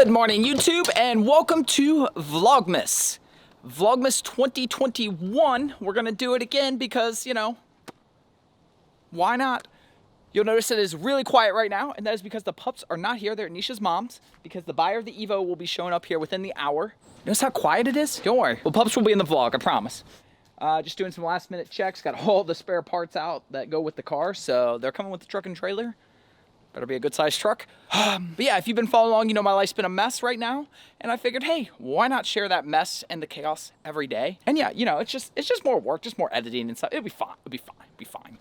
Good morning, YouTube, and welcome to VLOGMAS. VLOGMAS 2021. We're gonna do it again because, you know, why not? You'll notice it is really quiet right now, and that is because the pups are not here. They're at Nisha's mom's, because the buyer of the Evo will be showing up here within the hour. Notice how quiet it is? Don't worry. Well, pups will be in the vlog, I promise. Just doing some last minute checks. Got all the spare parts out that go with the car, so they're coming with the truck and trailer. Better be a good sized truck. But yeah, if you've been following along, you know my life's been a mess right now. And I figured, hey, why not share that mess and the chaos every day? And yeah, you know, it's just more work, just more editing and stuff. It'll be fine. It'll be fine. It'll be fine.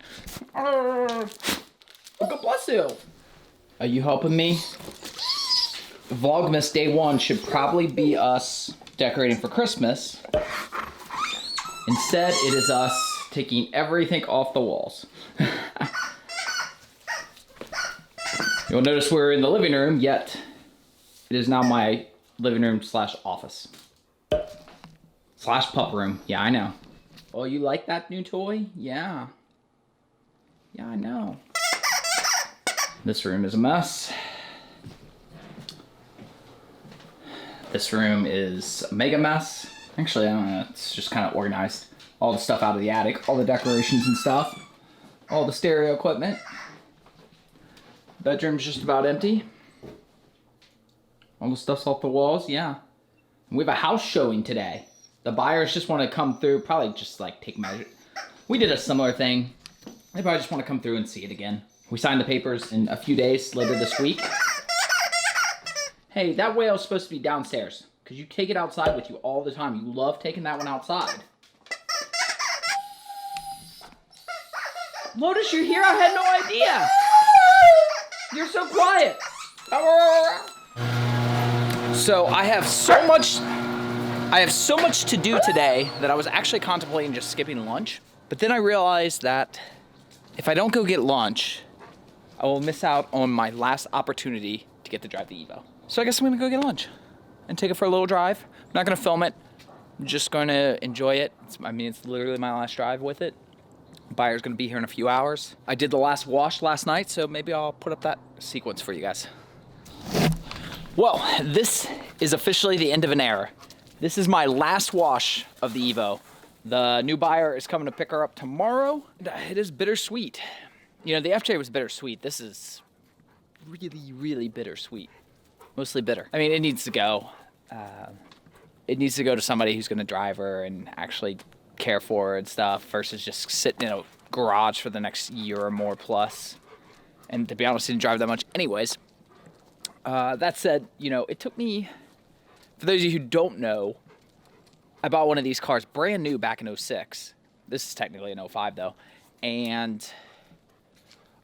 God bless you. Are you helping me? Vlogmas day one should probably be us decorating for Christmas. Instead, it is us taking everything off the walls. You'll notice we're in the living room, yet it is now my living room slash office. Slash pup room. Yeah, I know. Oh, you like that new toy? Yeah. Yeah, I know. This room is a mess. This room is a mega mess. Actually, I don't know. It's just kind of organized. All the stuff out of the attic, all the decorations and stuff, all the stereo equipment. Bedroom's just about empty. All the stuff's off the walls, yeah. And we have a house showing today. The buyers just want to come through, probably just like take measure. We did a similar thing. They probably just want to come through and see it again. We signed the papers in a few days later this week. Hey, that whale's supposed to be downstairs, because you take it outside with you all the time. You love taking that one outside. Lotus, you're here? I had no idea. You're so quiet. So I have so much to do today that I was actually contemplating just skipping lunch. But then I realized that if I don't go get lunch, I will miss out on my last opportunity to get to drive the Evo. So I guess I'm gonna go get lunch and take it for a little drive. I'm not gonna film it. I'm just gonna enjoy it. It's literally my last drive with it. Buyer's gonna be here in a few hours. I did the last wash last night, so maybe I'll put up that sequence for you guys. Well, this is officially the end of an era. This is my last wash of the Evo. The new buyer is coming to pick her up tomorrow. It is bittersweet. You know, the FJ was bittersweet. This is really, really bittersweet. Mostly bitter. I mean, it needs to go. It needs to go to somebody who's gonna drive her and actually care for her and stuff, versus just sitting in a garage for the next year or more plus. And to be honest, I didn't drive that much anyways. That said, you know, it took me, for those of you who don't know, I bought one of these cars brand new back in 06. This is technically an 05 though. And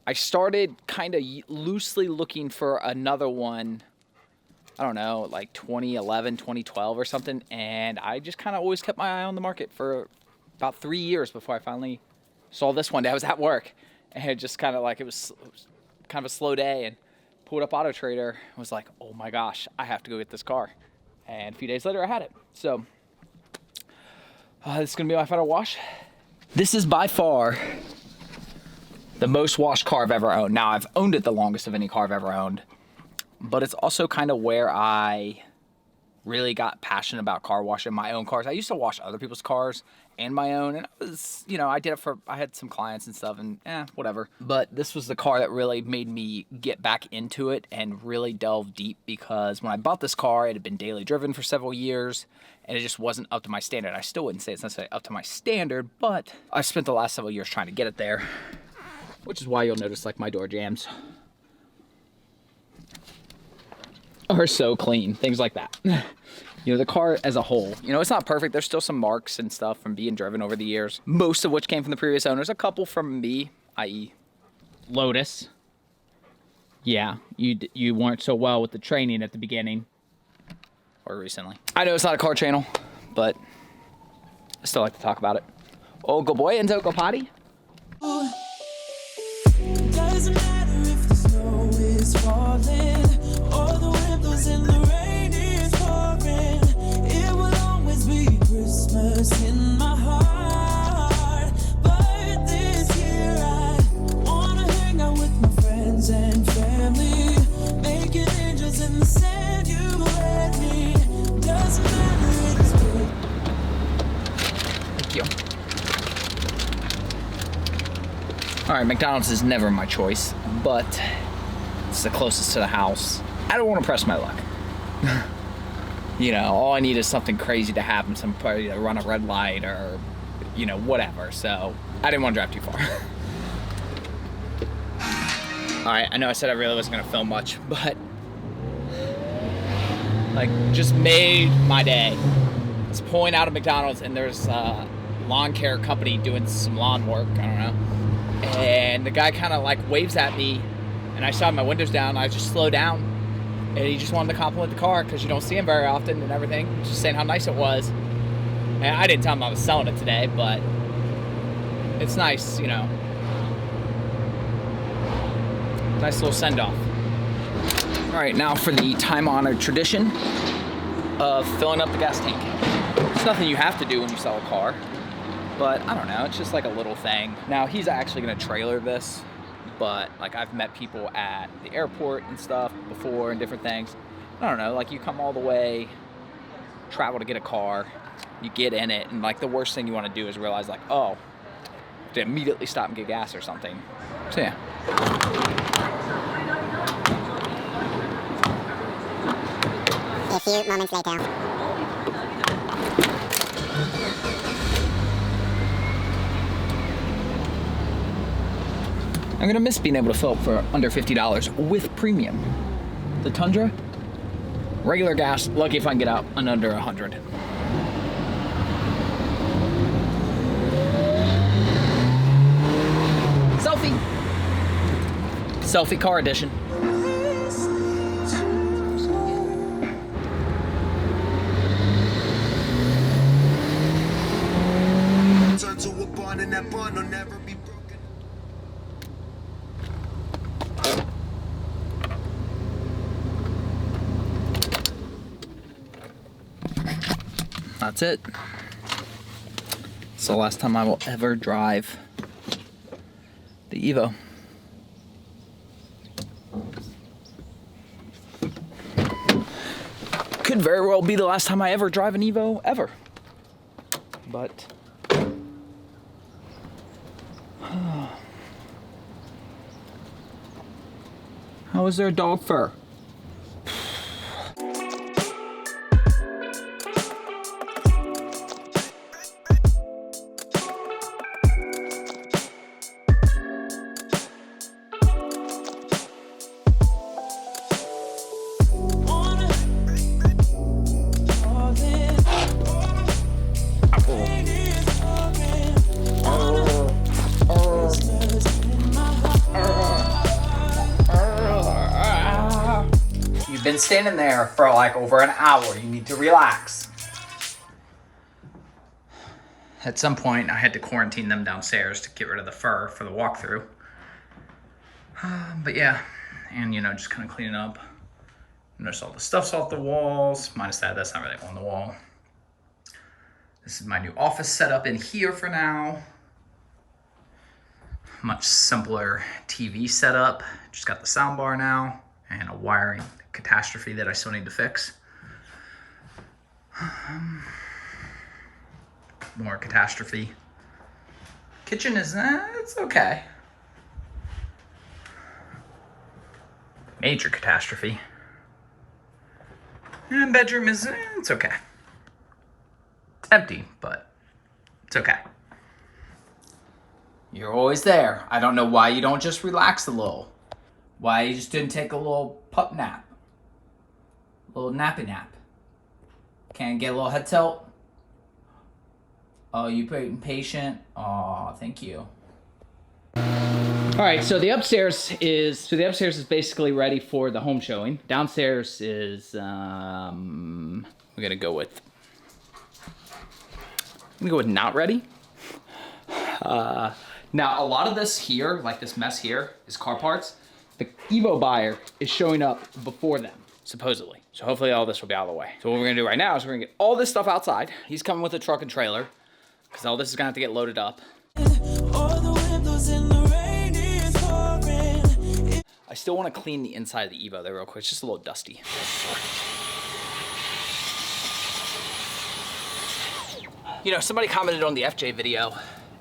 I started kind of loosely looking for another one, I don't know, like 2011, 2012 or something. And I just kind of always kept my eye on the market for about 3 years before I finally saw this one day. I was at work and it just kind of like, it was kind of a slow day, and pulled up Auto Trader. I was like, oh my gosh, I have to go get this car. And a few days later I had it. So this is gonna be my final wash. This is by far the most washed car I've ever owned. Now, I've owned it the longest of any car I've ever owned, but it's also kind of where I really got passionate about car washing my own cars. I used to wash other people's cars and my own, and it was, you know, I had some clients and stuff, and whatever. But this was the car that really made me get back into it and really delve deep, because when I bought this car, it had been daily driven for several years, and it just wasn't up to my standard. I still wouldn't say it's necessarily up to my standard, but I spent the last several years trying to get it there, which is why you'll notice like my door jambs are so clean, things like that. You know, the car as a whole, you know, it's not perfect. There's still some marks and stuff from being driven over the years, most of which came from the previous owners. A couple from me, i.e. Lotus. Yeah, you weren't so well with the training at the beginning, or recently. I know it's not a car channel, but I still like to talk about it. Oh, good boy, Enzo, go potty. Doesn't matter if the snow is falling or the windows in the rain is pouring. It will always be Christmas in my heart. But this year I wanna hang out with my friends and family, making angels in the sand. You All right, McDonald's is never my choice, but it's the closest to the house. I don't want to press my luck. You know, all I need is something crazy to happen, somebody to run a red light or, you know, whatever. So I didn't want to drive too far. All right, I know I said I really wasn't gonna film much, but like just made my day. I was pulling out of McDonald's and there's a lawn care company doing some lawn work, I don't know. And the guy kind of like waves at me and I saw my windows down, I just slowed down. And he just wanted to compliment the car because you don't see him very often and everything. Just saying how nice it was. And I didn't tell him I was selling it today, but it's nice, you know. Nice little send-off. All right, now for the time-honored tradition of filling up the gas tank. It's nothing you have to do when you sell a car, but I don't know, it's just like a little thing. Now, he's actually gonna trailer this, but like I've met people at the airport and stuff before and different things. I don't know, like you come all the way, travel to get a car, you get in it, and like the worst thing you want to do is realize like, oh, to immediately stop and get gas or something. So yeah. A few moments later. I'm gonna miss being able to fill up for under $50 with premium. The Tundra, regular gas, lucky if I can get out in under 100. Selfie. Selfie car edition. Turn to a bond and that bond will never be broken. That's it. It's the last time I will ever drive the Evo. Could very well be the last time I ever drive an Evo ever. But how is there dog fur? You've been standing there for like over an hour. You need to relax. At some point, I had to quarantine them downstairs to get rid of the fur for the walkthrough. But yeah, and you know, just kind of cleaning up. Notice all the stuff's off the walls. Minus that's not really on the wall. This is my new office setup in here for now. Much simpler TV setup. Just got the sound bar now and a wiring catastrophe that I still need to fix. More catastrophe. Kitchen is, it's okay. Major catastrophe. And bedroom is, it's okay. It's empty, but it's okay. You're always there. I don't know why you don't just relax a little. Why you just didn't take a little pup nap. A little nappy nap. Can't get a little head tilt? Oh, you impatient? Oh, thank you. All right, so the upstairs is basically ready for the home showing. Downstairs is we're gonna go with not ready. Now a lot of this here, like this mess here, is car parts. The Evo buyer is showing up before them, supposedly. So hopefully all this will be out of the way. So what we're gonna do right now is we're gonna get all this stuff outside. He's coming with a truck and trailer, because all this is gonna have to get loaded up. I still want to clean the inside of the Evo there real quick. It's just a little dusty. You know, somebody commented on the FJ video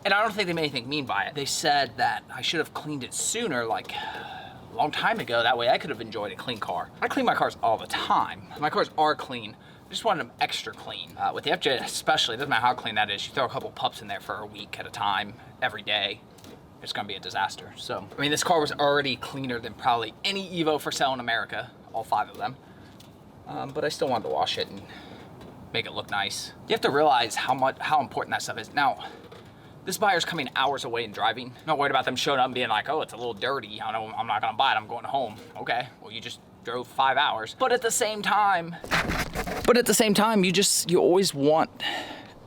And I don't think they made anything mean by it. They said that I should have cleaned it sooner, like a long time ago. That way I could have enjoyed a clean car. I clean my cars all the time. My cars are clean. I just wanted them extra clean. With the FJ especially, it doesn't matter how clean that is. You throw a couple pups in there for a week at a time, every day, it's gonna be a disaster. So, I mean, this car was already cleaner than probably any Evo for sale in America, all 5 of them. But I still wanted to wash it and make it look nice. You have to realize how important that stuff is. Now, this buyer's coming hours away and driving. I'm not worried about them showing up and being like, oh, it's a little dirty. I'm not gonna buy it, I'm going home. Okay, well, you just drove 5 hours. But at the same time, you always want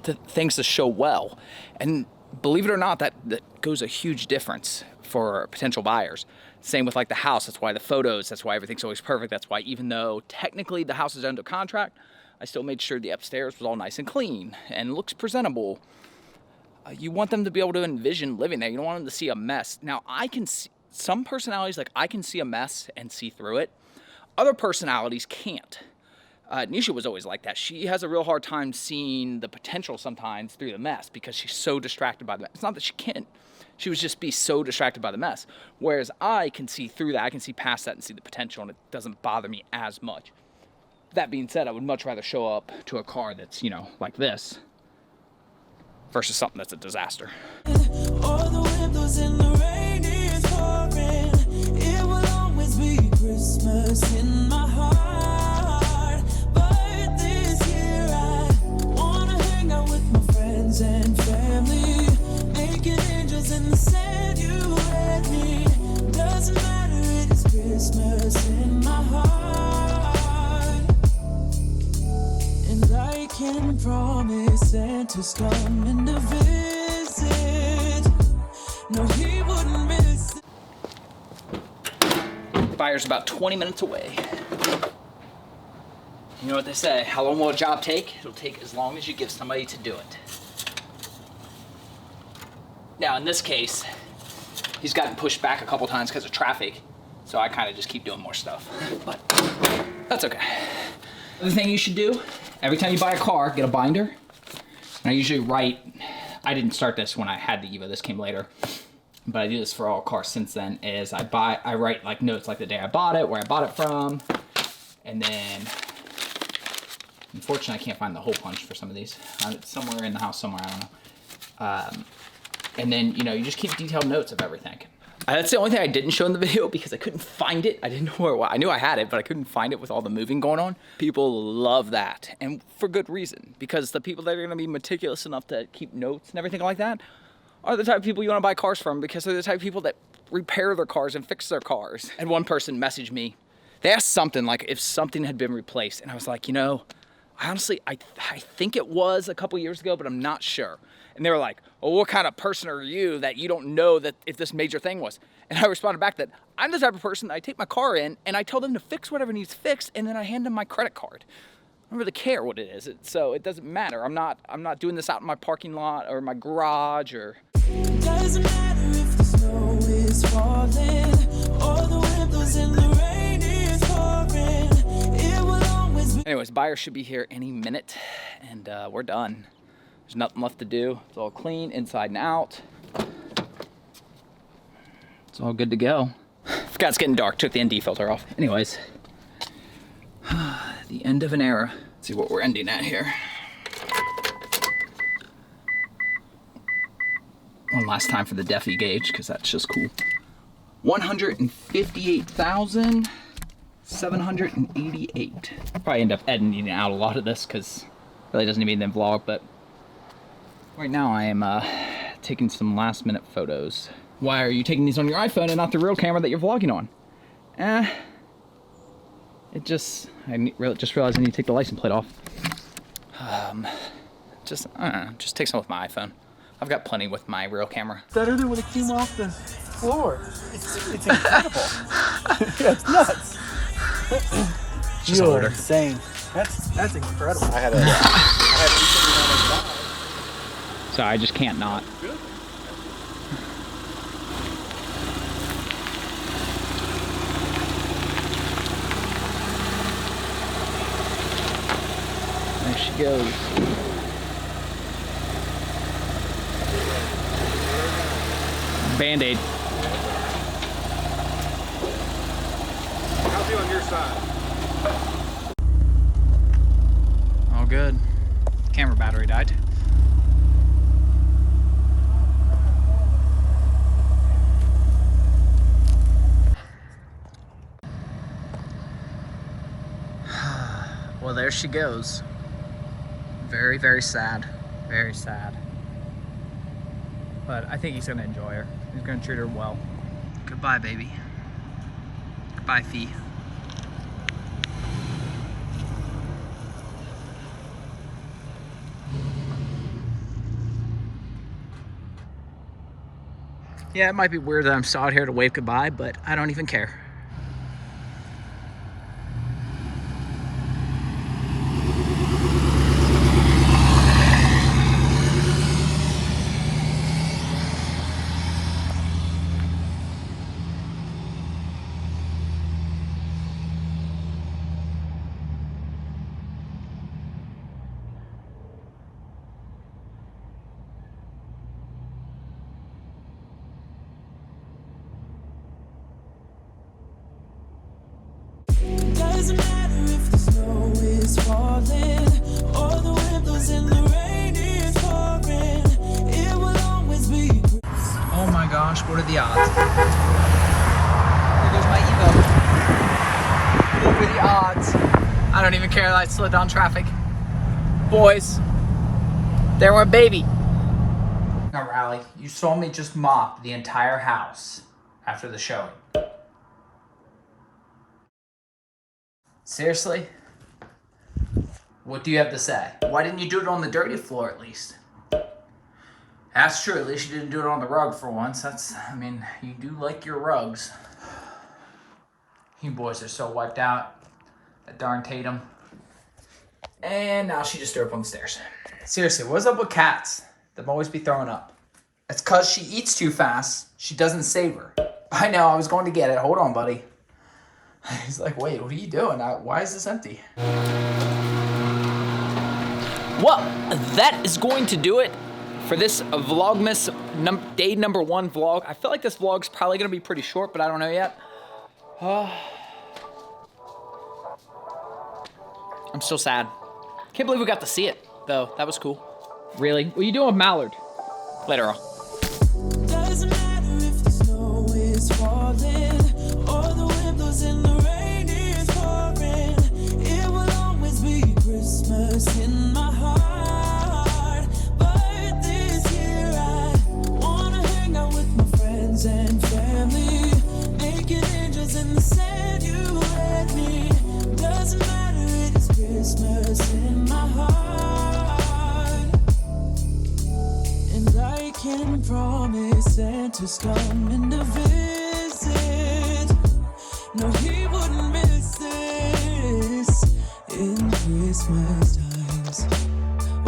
things to show well. And believe it or not, that goes a huge difference for potential buyers. Same with like the house. That's why the photos, that's why everything's always perfect. That's why even though technically the house is under contract, I still made sure the upstairs was all nice and clean and looks presentable. You want them to be able to envision living there. You don't want them to see a mess. Now, I can see some personalities, like I can see a mess and see through it. Other personalities can't. Nisha was always like that. She has a real hard time seeing the potential sometimes through the mess because she's so distracted by the mess. It's not that she can't. She would just be so distracted by the mess. Whereas I can see through that. I can see past that and see the potential, and it doesn't bother me as much. That being said, I would much rather show up to a car that's, you know, like this versus something that's a disaster. All the windows in the rain is pouring. It will always be Christmas in my heart. But this year I wanna hang out with my friends and family, making angels in the sand. You and me, doesn't matter, it is Christmas in my heart. And I can promise Santa's coming to visit. No, he wouldn't miss it. Buyer's about 20 minutes away. You know what they say, how long will a job take? It'll take as long as you give somebody to do it. Now, in this case, he's gotten pushed back a couple times because of traffic, so I kind of just keep doing more stuff, but that's okay. The thing you should do, every time you buy a car, get a binder. And I usually write, I didn't start this when I had the Evo, this came later, but I do this for all cars since then, is I write like notes like the day I bought it, where I bought it from, and then, unfortunately I can't find the hole punch for some of these. It's somewhere in the house somewhere, I don't know. And then, you know, you just keep detailed notes of everything. That's the only thing I didn't show in the video because I couldn't find it. I didn't know where it was. I knew I had it, but I couldn't find it with all the moving going on. People love that, and for good reason, because the people that are gonna be meticulous enough to keep notes and everything like that are the type of people you wanna buy cars from, because they're the type of people that repair their cars and fix their cars. And one person messaged me. They asked something like if something had been replaced, and I was like, you know, honestly, I think it was a couple years ago, but I'm not sure. And they were like, well, what kind of person are you that you don't know that if this major thing was? And I responded back that I'm the type of person that I take my car in and I tell them to fix whatever needs fixed, and then I hand them my credit card. I don't really care what it is, so it doesn't matter. I'm not doing this out in my parking lot or my garage or. Doesn't matter if the snow is falling or the windows in the rain is pouring. It will always be. Anyways, buyer should be here any minute, and we're done. There's nothing left to do. It's all clean inside and out. It's all good to go. Forgot it's getting dark. Took the ND filter off. Anyways, the end of an era. Let's see what we're ending at here. One last time for the Defi gauge, because that's just cool. 158,788. Probably end up editing out a lot of this because it really doesn't even need to vlog, but right now I am taking some last minute photos. Why are you taking these on your iPhone and not the real camera that you're vlogging on? I just realized I need to take the license plate off. Just take some with my iPhone. I've got plenty with my real camera. Better than when it came off the floor. It's incredible. It's nuts. You're insane. That's incredible. I had So I just can't not. There she goes. Band-Aid. How's he on your side? All good. Camera battery died. Well, there she goes. Very, very sad. Very sad. But I think he's gonna enjoy her. He's gonna treat her well. Goodbye, baby. Goodbye, Fee. Yeah, it might be weird that I'm still out here to wave goodbye, but I don't even care. Doesn't matter if the snow is falling or the wind blows and the rain is pouring. It will always be. Oh my gosh, what are the odds? There goes my Evo. What were the odds? I don't even care that I slid down traffic. Boys, there went baby. Now, Riley, you saw me just mop the entire house after the showing. Seriously? What do you have to say? Why didn't you do it on the dirty floor at least? That's true, at least you didn't do it on the rug for once. I mean, you do like your rugs. You boys are so wiped out. That darn Tatum. And now she just threw up on the stairs. Seriously, what's up with cats? They'll always be throwing up. It's cause she eats too fast. She doesn't savor. I know, I was going to get it. Hold on, buddy. He's like, wait, what are you doing? Why is this empty? Well, that is going to do it for this Vlogmas day number 1 vlog. I feel like this vlog's probably going to be pretty short, but I don't know yet. I'm so sad. Can't believe we got to see it, though. That was cool. Really? What are you doing with Mallard? Later on. Doesn't matter if the snow is falling or the wind blows and the rain is pouring. It will always be Christmas in my heart. But this year I wanna hang out with my friends and family, making angels in the sand. You and me. Doesn't matter, it is Christmas in my heart. And I can promise Santa's coming to visit. No, he wouldn't miss this in Christmas times.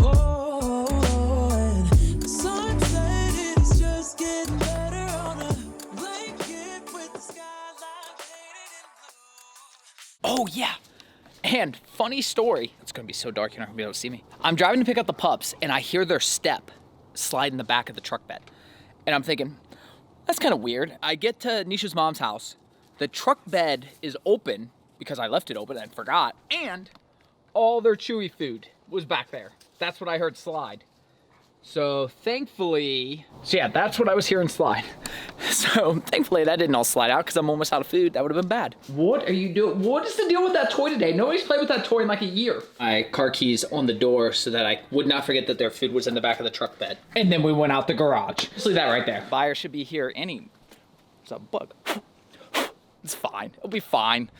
Oh, and the sunset is just getting better on a blanket with the skyline painted in blue. Oh, yeah. And funny story. It's going to be so dark you're not going to be able to see me. I'm driving to pick up the pups, and I hear their step slide in the back of the truck bed. And I'm thinking, that's kind of weird. I get to Nisha's mom's house. The truck bed is open because I left it open and forgot. And all their Chewy food was back there. That's what I heard slide. So thankfully, yeah, that's what I was hearing slide. So thankfully that didn't all slide out because I'm almost out of food. That would have been bad. What are you doing? What is the deal with that toy today? Nobody's played with that toy in like a year. My car keys on the door so that I would not forget that their food was in the back of the truck bed. And then we went out the garage. Just leave that right there. Buyer should be here any, it's a bug. It's fine, it'll be fine.